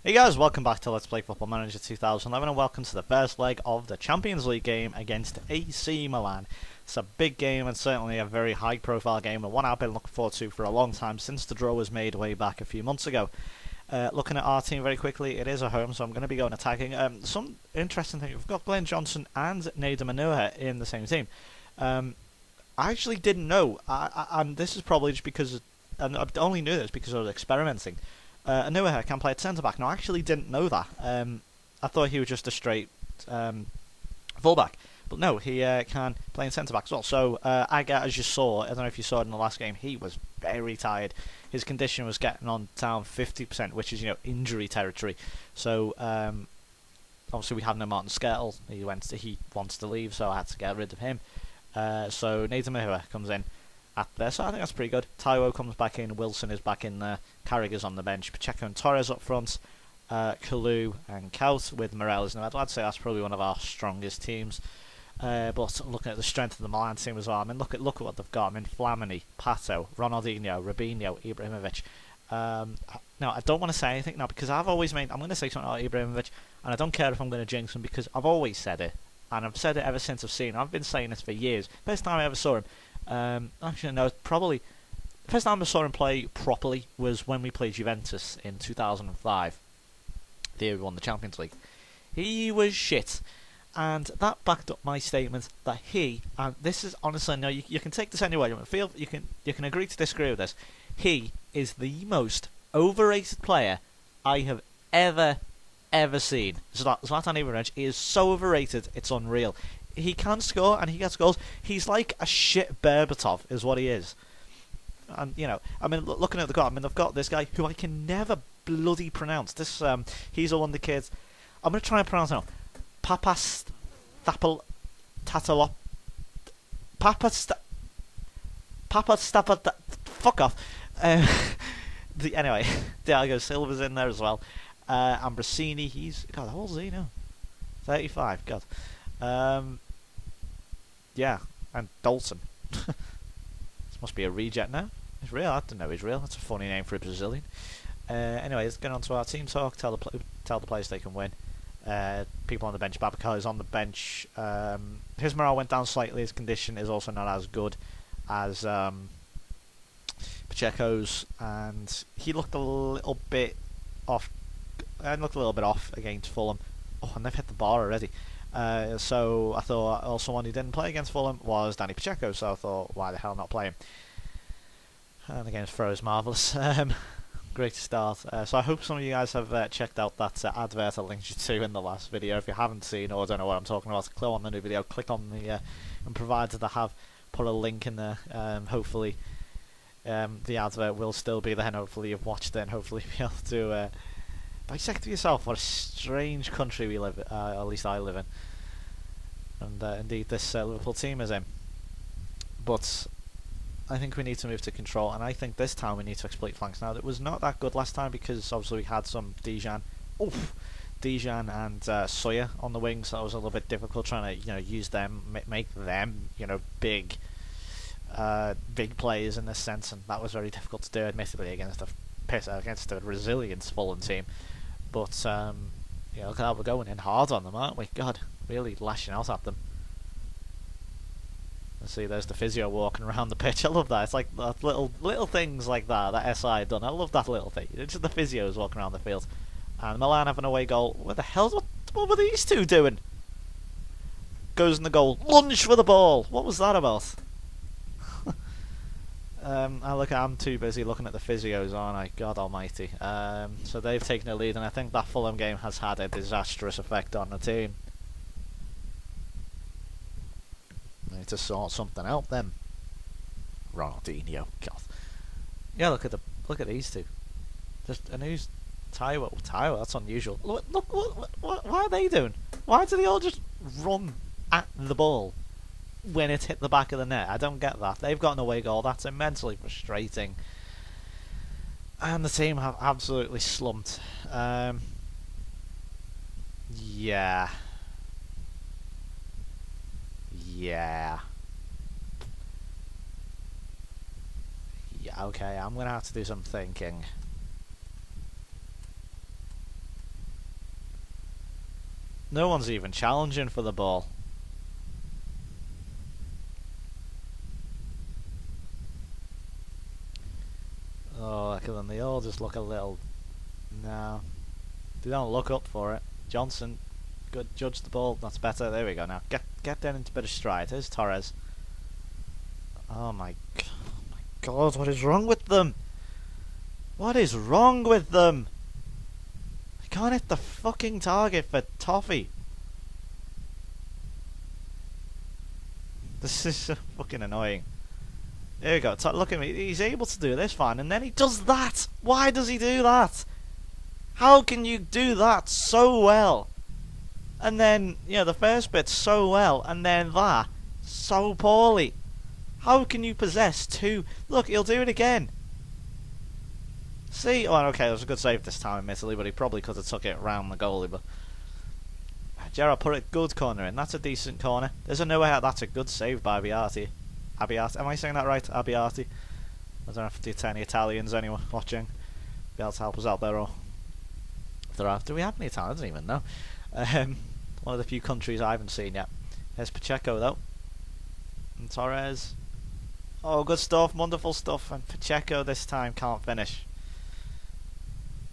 Hey guys, welcome back to Let's Play Football Manager 2011 and welcome to the first leg of the Champions League game against AC Milan. It's a big game and certainly a very high profile game and one I've been looking forward to for a long time since the draw was made way back a few months ago. Looking at our team very quickly, it is a home, so I'm going to be going attacking. Some interesting thing, we've got Glenn Johnson and Nader Manua in the same team. I actually didn't know, and this is probably just because, and I only knew this because I was experimenting. Anua can play at centre-back. Now, I actually didn't know that. I thought he was just a straight full-back. But no, he can play in centre-back as well. So, Aga, as you saw, I don't know if you saw it in the last game, he was very tired. His condition was getting on down 50%, which is, injury territory. So, obviously we have no Martin Skell. He wants to leave, so I had to get rid of him. So, Nader Manua comes in at there, so I think that's pretty good. Taiwo comes back in, Wilson is back in there, Carragher's on the bench, Pacheco and Torres up front, Kalou and Kaut with Morales in the middle. I'd say that's probably one of our strongest teams. But looking at the strength of the Milan team as well, I mean, look at what they've got. I mean, Flamini, Pato, Ronaldinho, Robinho, Ibrahimovic. Now, I don't want to say anything now because I'm going to say something about Ibrahimovic, and I don't care if I'm going to jinx him because I've always said it, and I've said it ever since I've seen him. I've been saying this for years. First time I ever saw him. Actually, no, probably the first time I saw him play properly was when we played Juventus in 2005. The year we won the Champions League. He was shit, and that backed up my statement that he, and this is honestly, no, you can take this anyway. You can agree to disagree with this. He is the most overrated player I have ever seen. Zlatan Ibrahimovic is so overrated, it's unreal. He can score and he gets goals. He's like a shit Berbatov, is what he is. And I mean, looking at the goal, I mean, they've got this guy who I can never bloody pronounce. This he's a one of the kids. I'm gonna try and pronounce it now. Papastapal Tatalop. Papastapal. Fuck off. Anyway, Thiago Silva's in there as well. Ambrosini, God, how old is he now? 35. God. Yeah, and Dalton. This must be a reject now. It's real. I don't know. He's real. That's a funny name for a Brazilian. Anyway, let's get on to our team talk. Tell the players they can win. People on the bench. Babacar is on the bench. His morale went down slightly. His condition is also not as good as Pacheco's, and he looked a little bit off. Against Fulham. Oh, and they've hit the bar already. So I thought also one who didn't play against Fulham was Danny Pacheco, so I thought, why the hell not play him? And against Fro's marvellous. Great to start. So I hope some of you guys have checked out that advert I linked you to in the last video. If you haven't seen or don't know what I'm talking about, click on the new video, click on the and provided I have put a link in there. Hopefully the advert will still be there, and hopefully you've watched it and hopefully be able to dissect for yourself what a strange country we live in, at least I live in. And indeed this Liverpool team is in. But I think we need to move to control, and I think this time we need to exploit flanks. Now, it was not that good last time because obviously we had some Dijan and Sawyer on the wings, so that was a little bit difficult trying to use them, make them big players in this sense, and that was very difficult to do, admittedly, against a resilient Fulham team. But look at how we're going in hard on them, aren't we? God, really lashing out at them. Let's see, there's the physio walking around the pitch. I love that. It's like little things like that SI done. I love that little thing. It's just the physios walking around the field. And Milan have an away goal. What the hell? What were these two doing? Goes in the goal. Lunge for the ball. What was that about? I'm too busy looking at the physios, aren't I? God almighty. So they've taken a lead, and I think that Fulham game has had a disastrous effect on the team. They need to sort something out then. Ronaldinho, God. Yeah, look at these two. And who's Taiwo? Taiwo, that's unusual. Look, what are they doing? Why do they all just run at the ball when it hit the back of the net? I don't get that. They've got an away goal. That's immensely frustrating. And the team have absolutely slumped. Yeah. Okay, I'm going to have to do some thinking. No one's even challenging for the ball. Oh, look at them. They all just look a little... No. They don't look up for it. Johnson, good, judge the ball. That's better. There we go now. Get down into a bit of stride. Here's Torres. Oh my God, what is wrong with them? What is wrong with them? I can't hit the fucking target for toffee. This is so fucking annoying. There we go. Look at me. He's able to do this fine, and then he does that. Why does he do that? How can you do that so well? And then, you know, the first bit so well, and then that so poorly. How can you possess two? Look, he'll do it again. See? Oh, okay, it was a good save this time, admittedly, but he probably could have took it round the goalie. But Gerrard put a good corner in. That's a decent corner. There's a no way out. That's a good save by Abbiati. Abbiati. Am I saying that right? Abbiati. I don't know if there's any Italians anyone watching. Be able to help us out there, or if there are. Do we have any Italians? I don't even know. One of the few countries I haven't seen yet. There's Pacheco though. And Torres. Oh, good stuff, wonderful stuff. And Pacheco this time can't finish.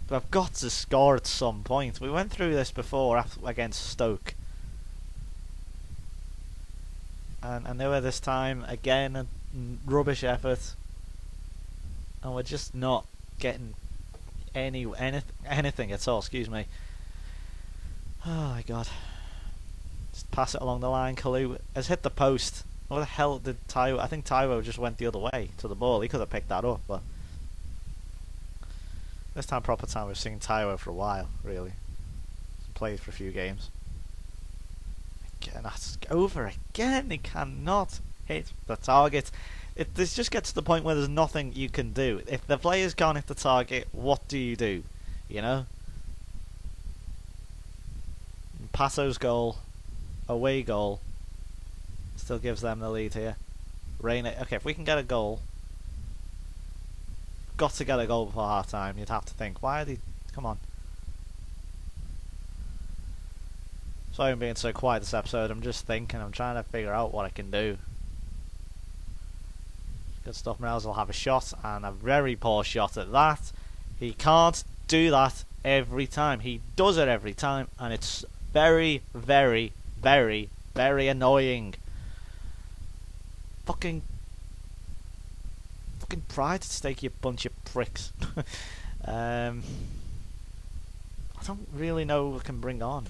But I've got to score at some point. We went through this before against Stoke. And I know this time, again, a rubbish effort. And we're just not getting anything at all, excuse me. Oh my God. Just pass it along the line. Kalu has hit the post. What the hell did Taiwo? I think Taiwo just went the other way to the ball. He could have picked that up, but this time, proper time, we've seen Taiwo for a while, really. He's played for a few games. Again, that's over again. He cannot hit the target. This just gets to the point where there's nothing you can do. If the players can't hit the target, what do? You know? Passo's goal, away goal, still gives them the lead here. Reina, okay, if we can get a goal, got to get a goal before half time. You'd have to think, why are they? Come on. Sorry I'm being so quiet this episode. I'm just thinking. I'm trying to figure out what I can do. Good stuff. Morales will have a shot, and a very poor shot at that. He can't do that every time. He does it every time, and it's very, very, very, very annoying. Fucking pride at stake, you bunch of pricks. I don't really know what can bring on.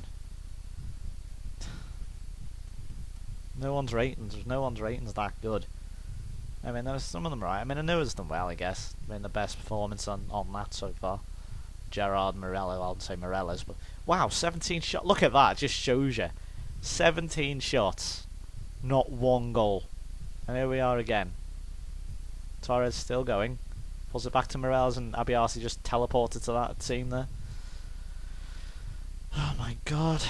No one's ratings that good. I mean, there's some of them right. I mean, Anua's done well, I guess. I mean, the best performance on that so far. Gerrard, Morello, I wouldn't say Morello's, but wow, 17 shots. Look at that, it just shows you. 17 shots, not one goal. And here we are again. Torres still going. Pulls it back to Morales, and Abbiati just teleported to that team there. Oh my God.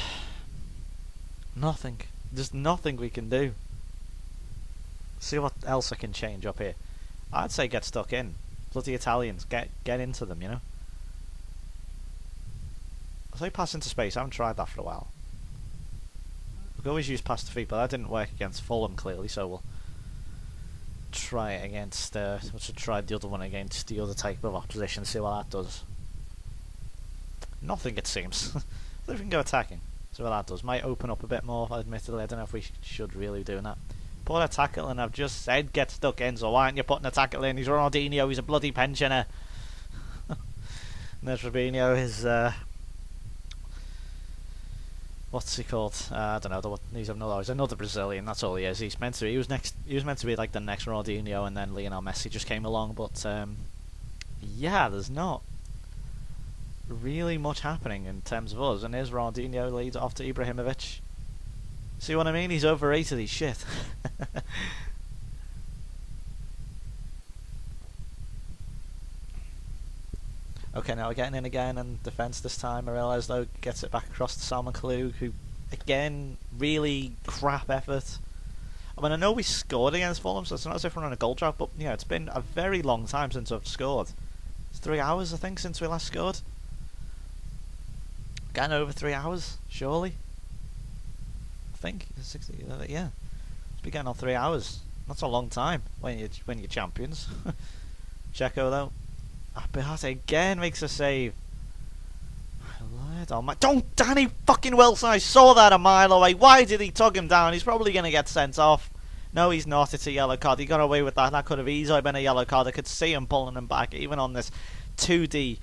Nothing. There's nothing we can do. See what else I can change up here. I'd say get stuck in. Bloody Italians, get into them, you know. I say pass into space. I haven't tried that for a while. We can always use pass to feet, but that didn't work against Fulham clearly, so we'll try it against. We should try the other one against the other type of opposition. See what that does. Nothing, it seems. If we can go attacking. See what that does. Might open up a bit more. Admittedly, I don't know if we should really be doing that. Put a tackle in. I've just said get stuck in. So why aren't you putting a tackle in? He's Ronaldinho. He's a bloody pensioner. And there's Robinho. His what's he called? I don't know. He's another Brazilian. That's all he is. He's meant to be. He was meant to be like the next Ronaldinho, and then Lionel Messi just came along. But yeah, there's not really much happening in terms of us. And here's Ronaldinho leads off to Ibrahimovic. See what I mean? He's overrated. He's shit. Okay, now we're getting in again, and defence this time. Morales, though, gets it back across to Salman Kalou, who, again, really crap effort. I mean, I know we scored against Fulham, so it's not as if we're on a goal drought, but, yeah, it's been a very long time since I've scored. It's 3 hours, I think, since we last scored. Getting over 3 hours, surely. I think 60. Yeah, it's been getting on 3 hours. That's a long time when you're champions. Checo though, Beate again makes a save. My lord, oh my! Don't Danny fucking Wilson! I saw that a mile away. Why did he tug him down? He's probably gonna get sent off. No, he's not. It's a yellow card. He got away with that. That could have easily been a yellow card. I could see him pulling him back, even on this 2D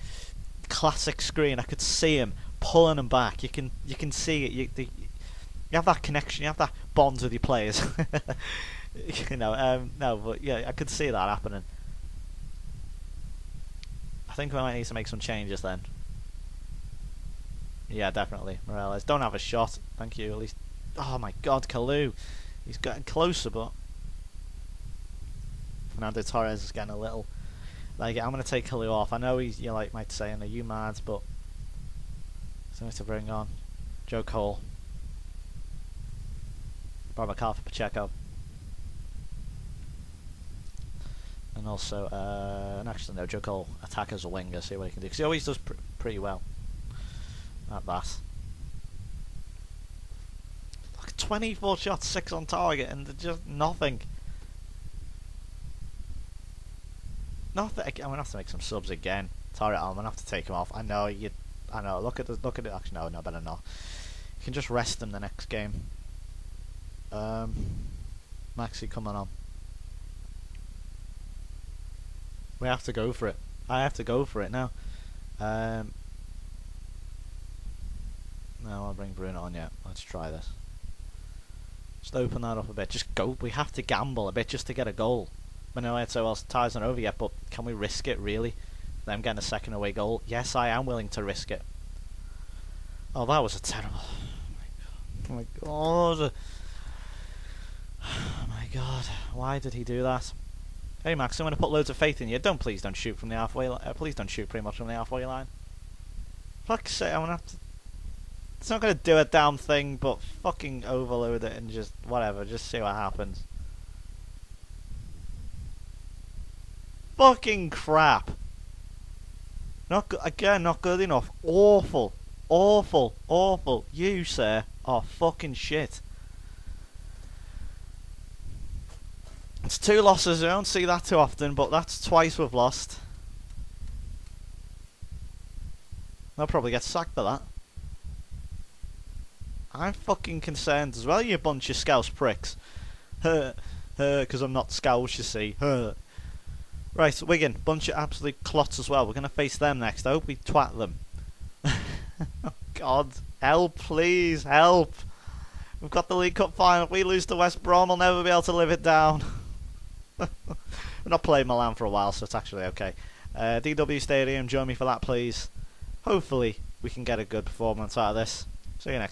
classic screen. I could see him pulling him back. You can see it. You have that connection. You have that bond with your players. No, but yeah, I could see that happening. I think we might need to make some changes then. Yeah, definitely. Morales don't have a shot. Thank you. At least. Oh my God, Kalou. He's getting closer, but Fernando Torres is getting a little. Like, I'm gonna take Kalou off. I know you might say, "Are you mad?" But something to bring on. Joe Cole. Bob McCarthy for Pacheco. And also, and actually no, Joe Cole attack as a winger, see what he can do. Because he always does pretty well at that. Like 24 shots, 6 on target, and just nothing. Nothing. I'm gonna have to make some subs again. Sorry, I'm gonna have to take him off. I know. Look at it. Actually, no, better not. You can just rest him the next game. Maxi coming on. We have to go for it. I have to go for it now. No, I'll bring Bruno on yet. Let's try this. Just open that up a bit. Just go. We have to gamble a bit just to get a goal. But no, so else ties not over yet. But can we risk it really? Them getting a second away goal. Yes, I am willing to risk it. Oh, that was a terrible. Oh my God. Oh my God. Why did he do that? Hey Max, I'm going to put loads of faith in you. Please don't shoot from the halfway line. Please don't shoot pretty much from the halfway line. Fuck's sake, I'm going to have to... It's not going to do a damn thing, but fucking overload it and just... whatever, just see what happens. Fucking crap. Not good enough. Awful. Awful. Awful. You, sir, are fucking shit. It's 2 losses. I don't see that too often, but that's twice we've lost. I'll probably get sacked for that. I'm fucking concerned as well, you bunch of scouse pricks. Because I'm not scouse, you see. Right, Wigan, bunch of absolute clots as well. We're going to face them next. I hope we twat them. Oh God, help, please, help. We've got the League Cup final. If we lose to West Brom, we'll never be able to live it down. We're not playing Milan for a while, so it's actually okay. DW Stadium, join me for that, please. Hopefully, we can get a good performance out of this. See you next.